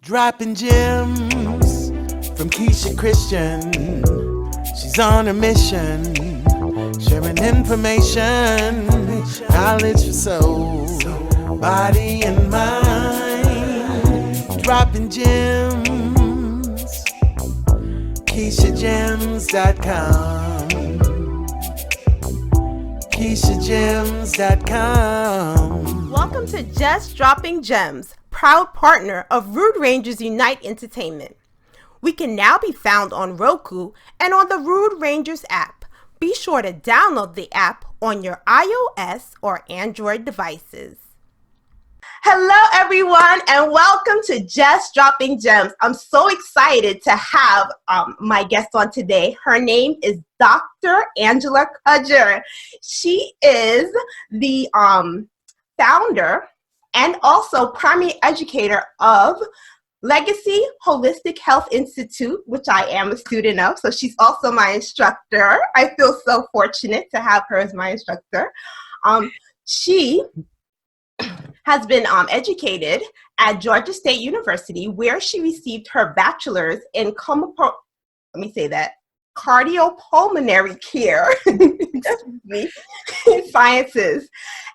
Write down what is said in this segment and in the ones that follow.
Dropping gems from Keisha Christian. She's on a mission, sharing information, knowledge for soul, body and mind. Dropping gems. KeishaGemz.com. KeishaGemz.com. Welcome to Just Dropping Gems, proud partner of Rude Rangers Unite Entertainment. We can now be found on Roku and on the Rude Rangers app. Be sure to download the app on your iOS or Android devices. Hello, everyone, and welcome to Just Dropping Gems. I'm so excited to have my guest on today. Her name is Dr. Angela Cudger. She is the founder and also primary educator of Legacy Holistic Health Institute, which I am a student of. So she's also my instructor. I feel so fortunate to have her as my instructor. She has been educated at Georgia State University, where she received her bachelor's in cardiopulmonary care sciences.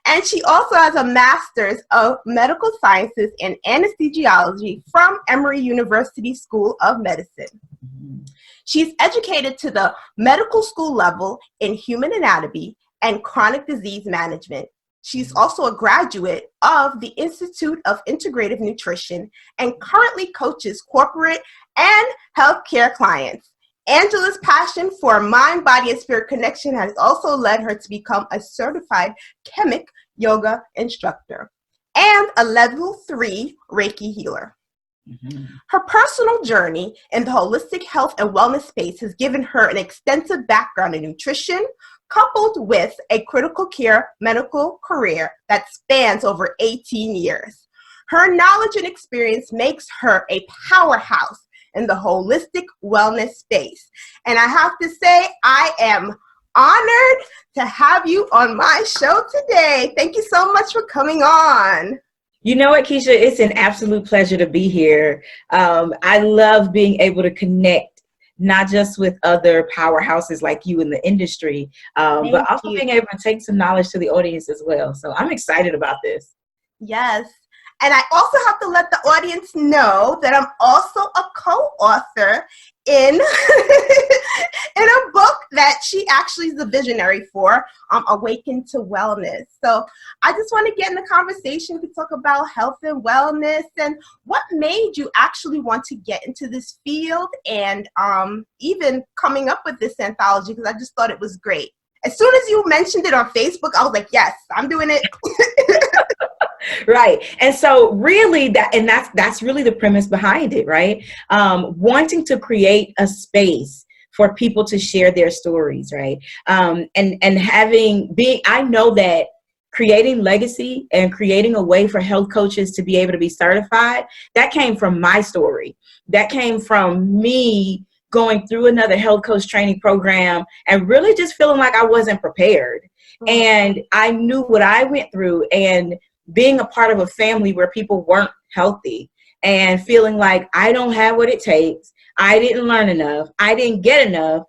And she also has a master's of medical sciences and anesthesiology from Emory University School of Medicine. She's educated to the medical school level in human anatomy and chronic disease management. She's also a graduate of the Institute of Integrative Nutrition and currently coaches corporate and healthcare clients. Angela's passion for mind, body, and spirit connection has also led her to become a Certified Kemetic Yoga Instructor and a Level III Reiki Healer. Her personal journey in the holistic health and wellness space has given her an extensive background in nutrition, coupled with a critical care medical career that spans over 18 years. Her knowledge and experience makes her a powerhouse in the holistic wellness space. And I have to say, I am honored to have you on my show today. Thank you so much for coming on. You know what, Keisha? It's an absolute pleasure to be here. I love being able to connect not just with other powerhouses like you in the industry, but also being able to take some knowledge to the audience as well. So I'm excited about this. Yes. And I also have to let the audience know that I'm also a co-author in, in a book that she actually is the visionary for, Awaken to Wellness. So I just want to get in the conversation. We talk about health and wellness and what made you actually want to get into this field and even coming up with this anthology, because I just thought it was great. As soon as you mentioned it on Facebook, I was like, yes, I'm doing it. Right. And so really that's really the premise behind it, right? Wanting to create a space for people to share their stories, right? I know that creating legacy and creating a way for health coaches to be able to be certified, that came from my story. That came from me going through another health coach training program and really just feeling like I wasn't prepared. And I knew what I went through, and being a part of a family where people weren't healthy and feeling like I don't have what it takes, I didn't learn enough, I didn't get enough,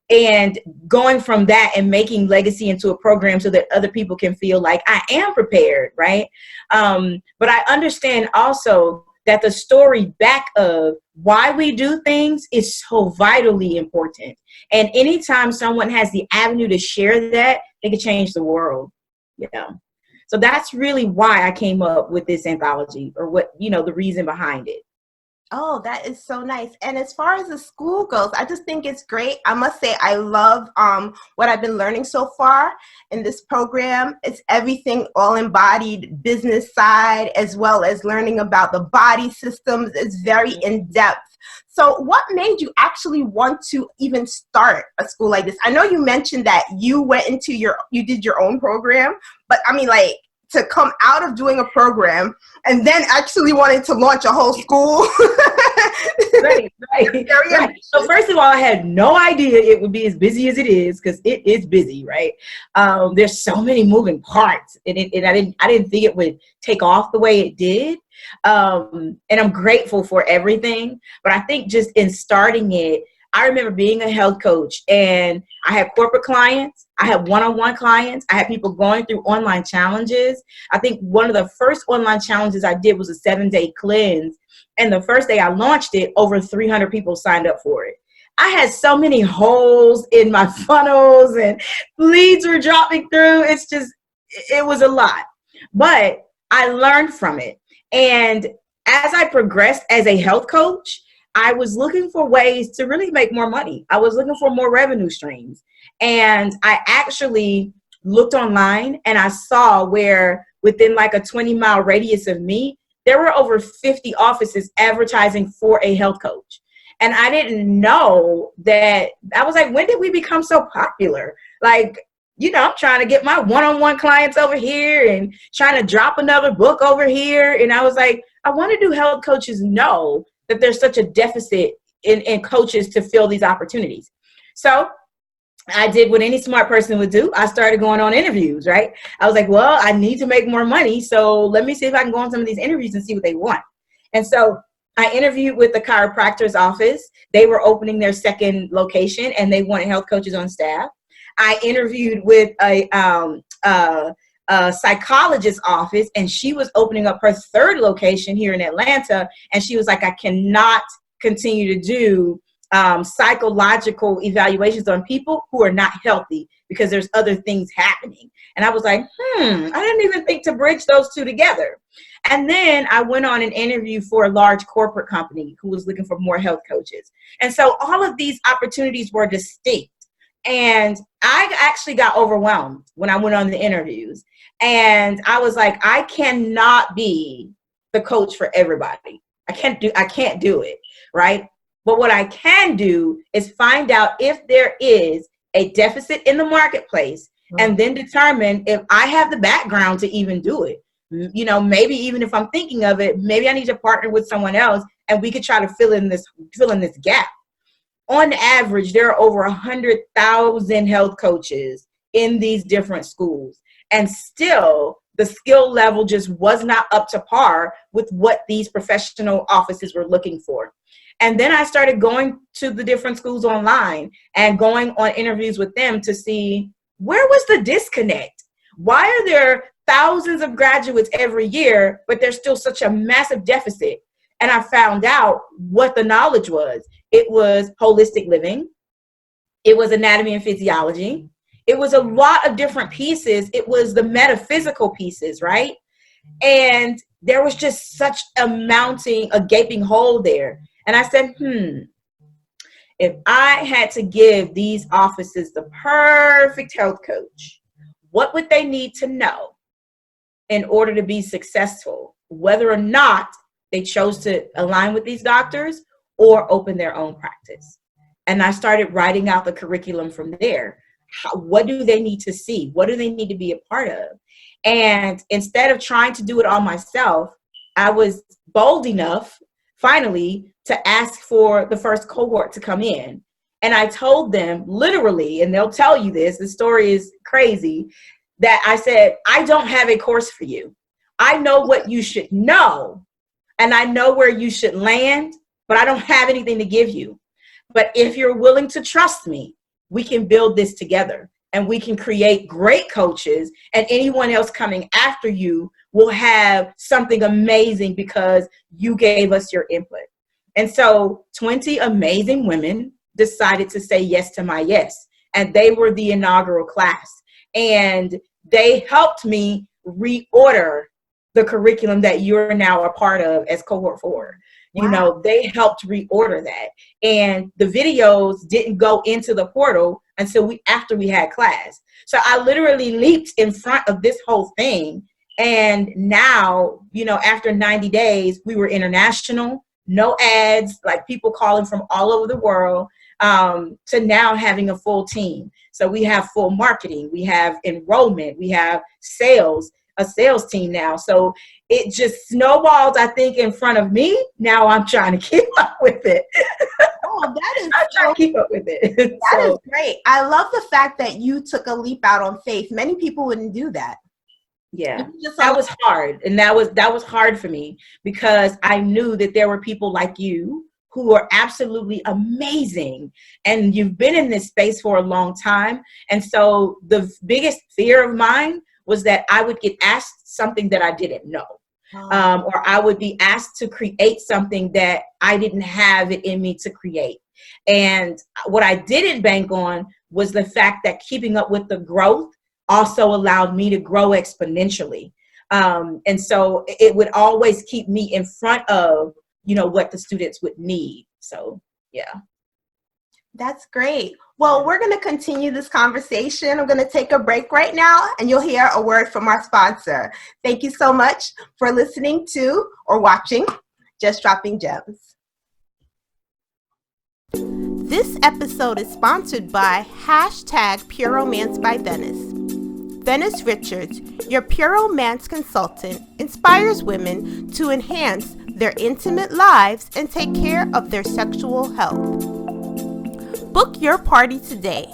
and going from that and making Legacy into a program so that other people can feel like I am prepared, right? But I understand also that the story back of why we do things is so vitally important. And anytime someone has the avenue to share that, it can change the world, you know? So that's really why I came up with this anthology, or the reason behind it. Oh, that is so nice. And as far as the school goes, I just think it's great. I must say I love what I've been learning so far in this program. It's everything all embodied, business side, as well as learning about the body systems. It's very in-depth. So what made you actually want to even start a school like this? I know you mentioned that you did your own program, but I mean, like, to come out of doing a program and then actually wanting to launch a whole school. Right. So first of all, I had no idea it would be as busy as it is, because it is busy, right? There's so many moving parts, and I didn't think it would take off the way it did. And I'm grateful for everything. But I think just in starting it, I remember being a health coach, and I had corporate clients, I had one-on-one clients, I had people going through online challenges. I think one of the first online challenges I did was a 7-day cleanse. And the first day I launched it, over 300 people signed up for it. I had so many holes in my funnels and leads were dropping through. It was a lot, but I learned from it. And as I progressed as a health coach, I was looking for ways to really make more money. I was looking for more revenue streams. And I actually looked online and I saw where within like a 20-mile radius of me, there were over 50 offices advertising for a health coach. And I didn't know that. I was like, when did we become so popular? Like, I'm trying to get my one-on-one clients over here and trying to drop another book over here. And I was like, I want to do health coaches know that there's such a deficit in coaches to fill these opportunities. So I did what any smart person would do. I started going on interviews, right? I was like, well, I need to make more money. So let me see if I can go on some of these interviews and see what they want. And so I interviewed with the chiropractor's office. They were opening their second location and they wanted health coaches on staff. I interviewed with a psychologist's office, and she was opening up her third location here in Atlanta. And she was like, I cannot continue to do psychological evaluations on people who are not healthy because there's other things happening. And I was like, I didn't even think to bridge those two together. And then I went on an interview for a large corporate company who was looking for more health coaches. And so all of these opportunities were distinct. And I actually got overwhelmed when I went on the interviews. And I was like, I cannot be the coach for everybody. I can't do it, right? But what I can do is find out if there is a deficit in the marketplace, and then determine if I have the background to even do it. Maybe even if I'm thinking of it, maybe I need to partner with someone else and we could try to fill in this gap. On average, there are over 100,000 health coaches in these different schools. And still, the skill level just was not up to par with what these professional offices were looking for. And then I started going to the different schools online and going on interviews with them to see, where was the disconnect? Why are there thousands of graduates every year, but there's still such a massive deficit? And I found out what the knowledge was. It was holistic living. It was anatomy and physiology. It was a lot of different pieces. It was the metaphysical pieces, right? And there was just such a gaping hole there. And I said, if I had to give these offices the perfect health coach, what would they need to know in order to be successful, whether or not they chose to align with these doctors or open their own practice? And I started writing out the curriculum from there. What do they need to see? What do they need to be a part of? And instead of trying to do it all myself, I was bold enough, finally, to ask for the first cohort to come in. And I told them literally, and they'll tell you this, the story is crazy, that I said, I don't have a course for you. I know what you should know, and I know where you should land, but I don't have anything to give you. But if you're willing to trust me, we can build this together and we can create great coaches, and anyone else coming after you will have something amazing because you gave us your input. And so 20 amazing women decided to say yes to my yes. And they were the inaugural class. And they helped me reorder the curriculum that you're now a part of as cohort 4. Wow. They helped reorder that. And the videos didn't go into the portal until after we had class. So I literally leaped in front of this whole thing. And now, after 90 days, we were international, no ads, like people calling from all over the world, to now having a full team. So we have full marketing, we have enrollment, we have a sales team now. So it just snowballed, I think, in front of me. Now I'm trying to keep up with it. I'm trying to keep up with it. That is great. I love the fact that you took a leap out on faith. Many people wouldn't do that. Yeah, that was hard. And that was hard for me because I knew that there were people like you who are absolutely amazing. And you've been in this space for a long time. And so the biggest fear of mine was that I would get asked something that I didn't know. Or I would be asked to create something that I didn't have it in me to create. And what I didn't bank on was the fact that keeping up with the growth also allowed me to grow exponentially. And so it would always keep me in front of, what the students would need. So, yeah. That's great. Well, we're going to continue this conversation. I'm going to take a break right now, and you'll hear a word from our sponsor. Thank you so much for listening to or watching Just Dropping Gems. This episode is sponsored by #PureRomance by Venice. Venice Richards, your Pure Romance consultant, inspires women to enhance their intimate lives and take care of their sexual health. Book your party today.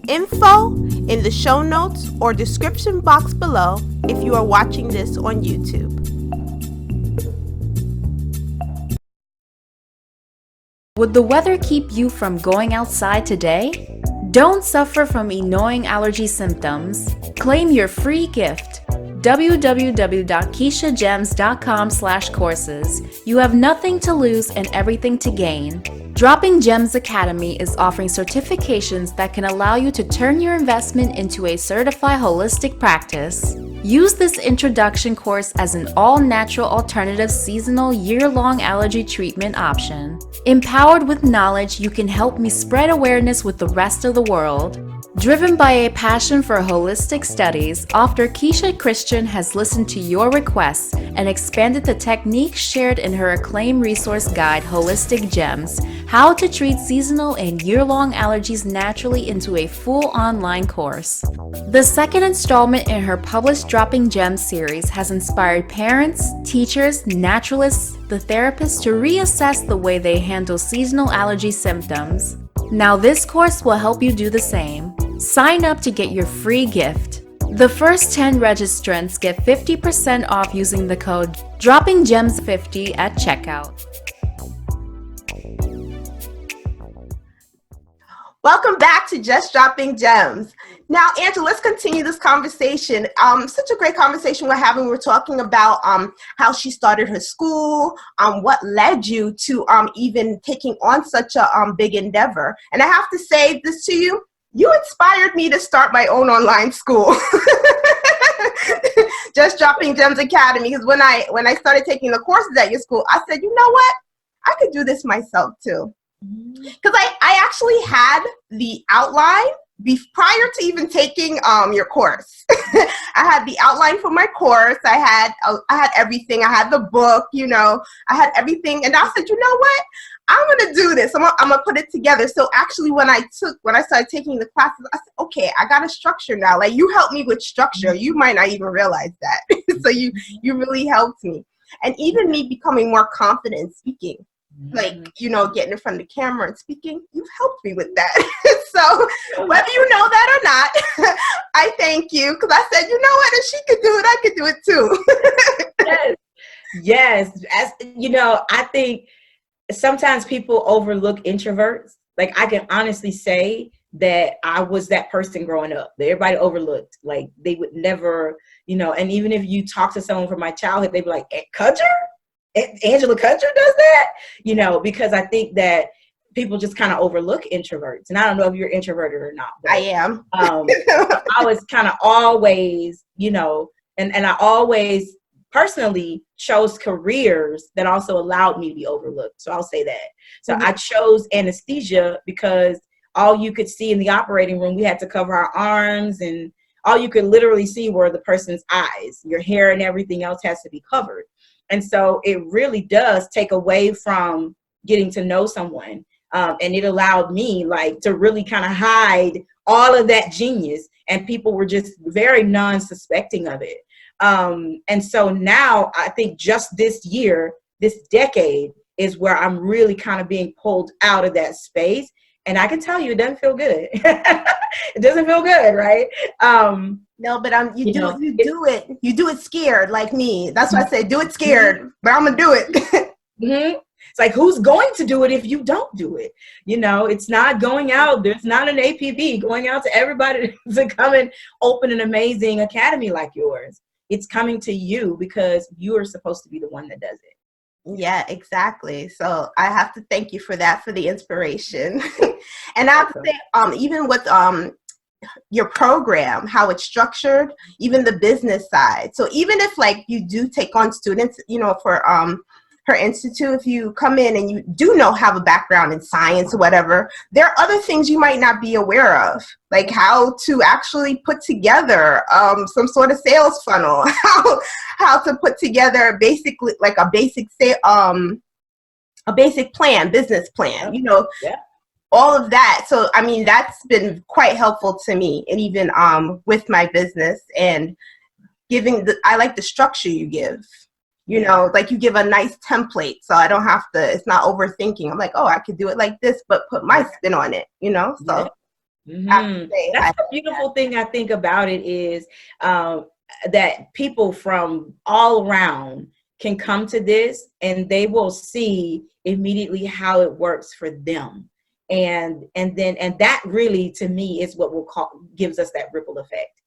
Info in the show notes or description box below if you are watching this on YouTube. Would the weather keep you from going outside today? Don't suffer from annoying allergy symptoms. Claim your free gift. www.keishagems.com/courses. You have nothing to lose and everything to gain. Dropping Gems Academy is offering certifications that can allow you to turn your investment into a certified holistic practice. Use this introduction course as an all-natural alternative seasonal year-long allergy treatment option. Empowered with knowledge, you can help me spread awareness with the rest of the world. Driven by a passion for holistic studies, Author Keisha Christian has listened to your requests and expanded the techniques shared in her acclaimed resource guide, Holistic Gems, How to Treat Seasonal and Year-Long Allergies Naturally into a full online course. The second installment in her published Dropping Gems series has inspired parents, teachers, naturalists, the therapists to reassess the way they handle seasonal allergy symptoms. Now this course will help you do the same. Sign up to get your free gift. The first 10 registrants get 50% off using the code DroppingGems50 at checkout. Welcome back to Just Dropping Gems. Now, Angela, let's continue this conversation. Such a great conversation we're having. We're talking about how she started her school, what led you to even taking on such a big endeavor. And I have to say this to you, you inspired me to start my own online school. Just Dropping Gems Academy. Because when I started taking the courses at your school, I said, you know what? I could do this myself too. Because I actually had the outline prior to even taking your course. I had the outline for my course. I had everything. I had the book, I had everything. And I said, you know what? I'm going to do this. I'm going to put it together. So actually when I started taking the classes, I said, okay, I got a structure now. Like, you helped me with structure. You might not even realize that. So you really helped me. And even me becoming more confident speaking. Like, getting in front of the camera and speaking, you've helped me with that. So whether you know that or not, I thank you, because I said, you know what, if she could do it, I could do it too. Yes. As I think sometimes people overlook introverts. Like, I can honestly say that I was that person growing up that everybody overlooked. Like, they would never, and even if you talk to someone from my childhood, they'd be like, Cudger? Angela Cudger does that? Because I think that people just kind of overlook introverts. And I don't know if you're introverted or not. I am. I was kind of always, and I always personally chose careers that also allowed me to be overlooked. So I'll say that. So I chose anesthesia because all you could see in the operating room, we had to cover our arms, and all you could literally see were the person's eyes. Your hair and everything else has to be covered. And so it really does take away from getting to know someone. And it allowed me to really kind of hide all of that genius, and people were just very non-suspecting of it. And so now I think just this year, this decade, is where I'm really kind of being pulled out of that space. And I can tell you, it doesn't feel good. It doesn't feel good, right? No, but you You do know, you do it scared like me. That's why I said do it scared, but I'm gonna do it. mm-hmm. It's like, who's going to do it if you don't do it? You know, it's not going out. There's not an APB going out to everybody to come and open an amazing academy like yours. It's coming to you because you are supposed to be the one that does it. Yeah, exactly. So I have to thank you for that, for the inspiration. And I have to say, even with your program, how it's structured, even the business side. So even if like you do take on students, you know, for her institute, if you come in and you do have a background in science or whatever, there are other things you might not be aware of, like how to actually put together some sort of sales funnel, how to put together basically like a basic plan, business plan, you know. Yeah. All of that. So, I mean, that's been quite helpful to me, and even with my business, and I like the structure you give, you know, like you give a nice template. So I don't have to, it's not overthinking. I'm like, oh, I could do it like this, but put my spin on it, you know? So mm-hmm. That's the beautiful thing I think about it is that people from all around can come to this and they will see immediately how it works for them. And that really, to me, is what gives us that ripple effect.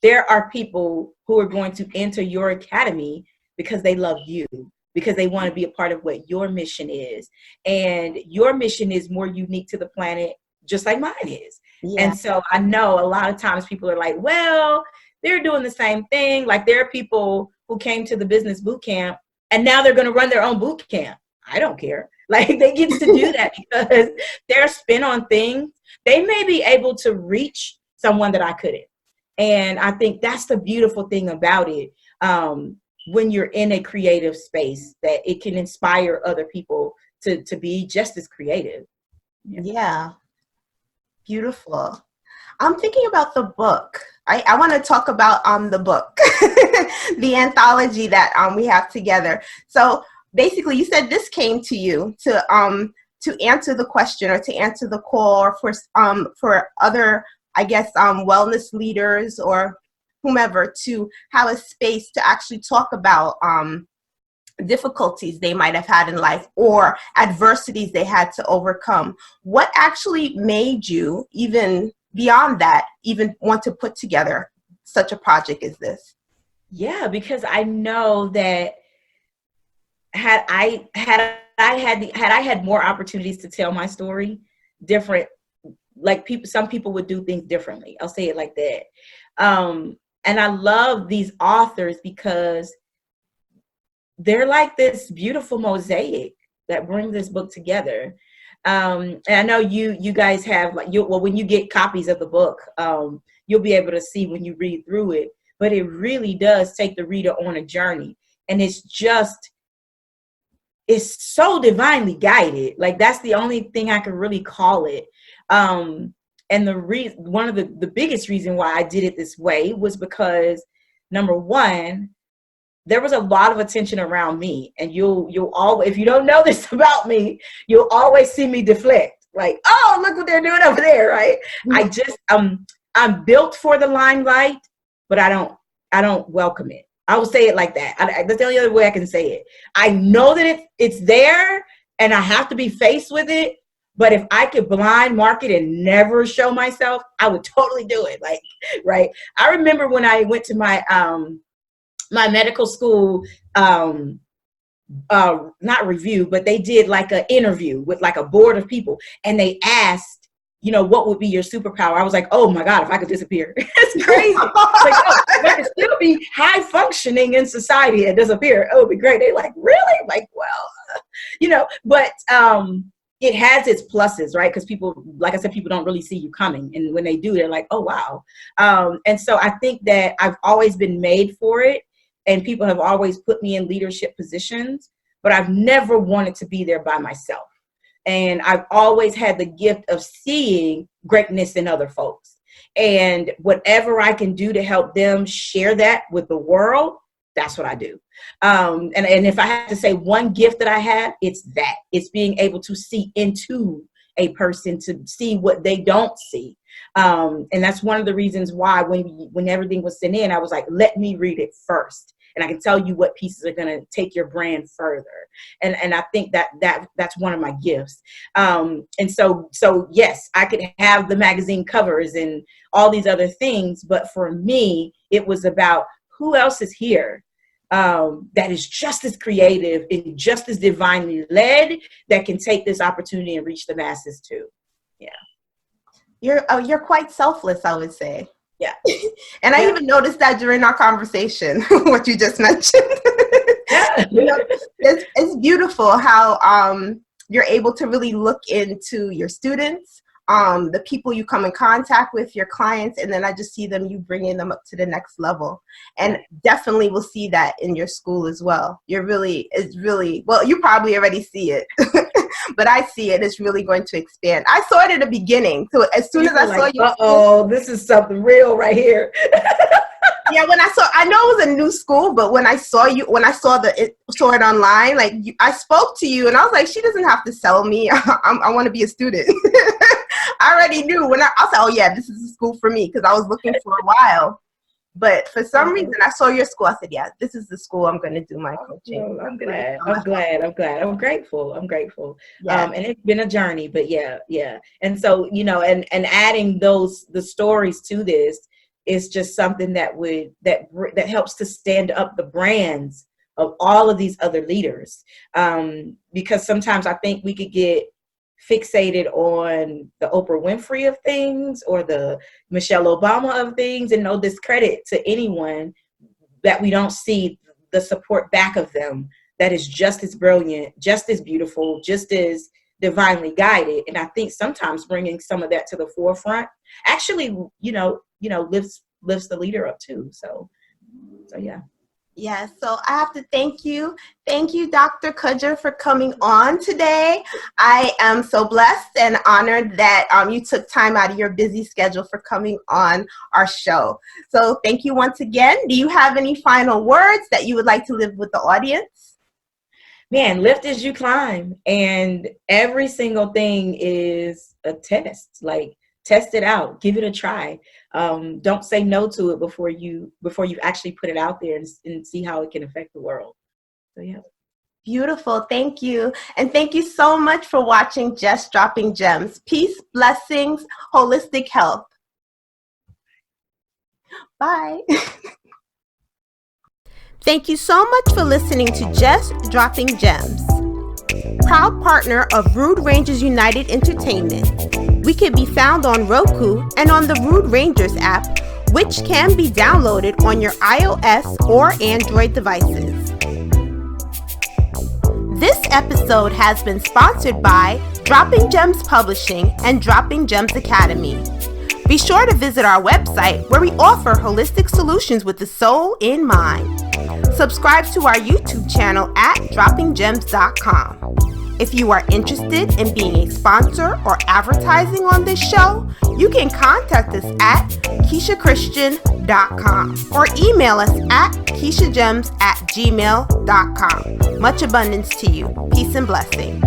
There are people who are going to enter your academy because they love you, because they want to be a part of what your mission is. And your mission is more unique to the planet, just like mine is. Yeah. And so I know a lot of times people are like, well, they're doing the same thing. Like there are people who came to the business boot camp and now they're going to run their own boot camp. I don't care. Like they get to do that because their spin on things, they may be able to reach someone that I couldn't. And I think that's the beautiful thing about it. When you're in a creative space, that it can inspire other people to be just as creative. Yeah. Beautiful. I'm thinking about the book. I want to talk about the book, the anthology that we have together. So basically, you said this came to you to answer the question or to answer the call for other, I guess, wellness leaders or whomever to have a space to actually talk about difficulties they might have had in life or adversities they had to overcome. What actually made you, even beyond that, even want to put together such a project as this? Yeah, because I know that had I had more opportunities to tell my story different, like some people would do things differently. I'll say it like that. And I love these authors because they're like this beautiful mosaic that brings this book together. And I know you guys have when you get copies of the book, you'll be able to see when you read through it, but it really does take the reader on a journey. And it's so divinely guided. Like that's the only thing I can really call it. And one of the biggest reason why I did it this way was because, number one, there was a lot of attention around me, and you'll always, if you don't know this about me, you'll always see me deflect. Like, oh, look what they're doing over there, right? Mm-hmm. I'm built for the limelight, but I don't welcome it. I will say it like that. That's the only other way I can say it. I know that it's there, and I have to be faced with it. But if I could blind market and never show myself, I would totally do it. Like, right. I remember when I went to my my medical school, not review, but they did like an interview with like a board of people, and they asked, you know, what would be your superpower? I was like, oh my God, if I could disappear. It's crazy. Like, oh, if I could still be high functioning in society and disappear, it would be great. They're like, really? Like, well, you know, but it has its pluses, right? Because people, like I said, people don't really see you coming. And when they do, they're like, oh, wow. And so I think that I've always been made for it. And people have always put me in leadership positions, but I've never wanted to be there by myself. And I've always had the gift of seeing greatness in other folks. And whatever I can do to help them share that with the world, that's what I do. And if I had to say one gift that I have, it's that. It's being able to see into a person to see what they don't see. And that's one of the reasons why when everything was sent in, I was like, let me read it first. And I can tell you what pieces are going to take your brand further. And I think that's one of my gifts. And so yes, I could have the magazine covers and all these other things. But for me, it was about who else is here that is just as creative and just as divinely led that can take this opportunity and reach the masses too. Yeah. You're quite selfless, I would say. Yeah. And I even noticed that during our conversation, what you just mentioned. It's beautiful how you're able to really look into your students, the people you come in contact with, your clients, and then I just see you bringing them up to the next level. And definitely will see that in your school as well. It's really, well, you probably already see it, but I see it. It's really going to expand. I saw it in the beginning. So as soon as I saw you. Uh-oh, this is something real right here. Yeah, I know it was a new school, but when I saw it online, I spoke to you and I was like, she doesn't have to sell me. I want to be a student. I already knew I was like, oh yeah, this is a school for me, because I was looking for a while. But for some reason, I saw your school. I said, yeah, this is the school I'm going to do my coaching. I'm glad. I'm grateful. Yeah. And it's been a journey, but yeah. And so, and adding the stories to this is just something that helps to stand up the brands of all of these other leaders. Because sometimes I think we could get fixated on the Oprah Winfrey of things or the Michelle Obama of things, and no discredit to anyone that we don't see the support back of them that is just as brilliant, just as beautiful, just as divinely guided. And I think sometimes bringing some of that to the forefront actually, lifts the leader up too. So yeah. Yeah, so I have to thank you. Thank you, Dr. Cudger, for coming on today. I am so blessed and honored that you took time out of your busy schedule for coming on our show. So thank you once again. Do you have any final words that you would like to leave with the audience? Man, lift as you climb. And every single thing is a test. Test it out, give it a try. Don't say no to it before you actually put it out there and see how it can affect the world. So yeah. Beautiful. Thank you. And thank you so much for watching Just Dropping Gems. Peace, blessings, holistic health. Bye. Thank you so much for listening to Just Dropping Gems. Proud partner of Rude Rangers United Entertainment. We can be found on Roku and on the Rude Rangers app, which can be downloaded on your iOS or Android devices. This episode has been sponsored by Dropping Gems Publishing and Dropping Gems Academy. Be sure to visit our website where we offer holistic solutions with the soul in mind. Subscribe to our YouTube channel at droppinggems.com. If you are interested in being a sponsor or advertising on this show, you can contact us at KeishaChristian.com or email us at KeishaGems@gmail.com. Much abundance to you. Peace and blessings.